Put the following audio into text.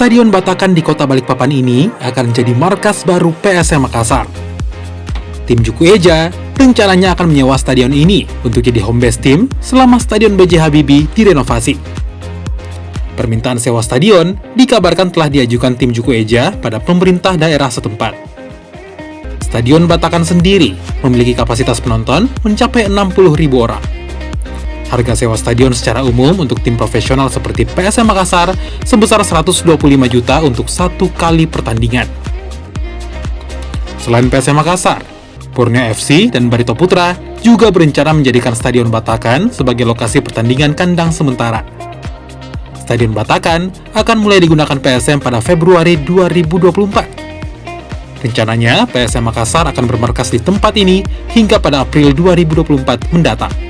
Stadion Batakan di Kota Balik Papan ini akan menjadi markas baru PSM Makassar. Tim Juku Eja rencananya akan menyewa stadion ini untuk jadi home base tim selama Stadion Bj Habibie direnovasi. Permintaan sewa stadion dikabarkan telah diajukan tim Juku Eja pada pemerintah daerah setempat. Stadion Batakan sendiri memiliki kapasitas penonton mencapai 60.000 orang. Harga sewa stadion secara umum untuk tim profesional seperti PSM Makassar sebesar 125 juta untuk satu kali pertandingan. Selain PSM Makassar, Borneo Fc dan Barito Putra juga berencana menjadikan Stadion Batakan sebagai lokasi pertandingan kandang sementara. Stadion Batakan akan mulai digunakan PSM pada Februari 2024. Rencananya, PSM Makassar akan bermarkas di tempat ini hingga pada April 2024 mendatang.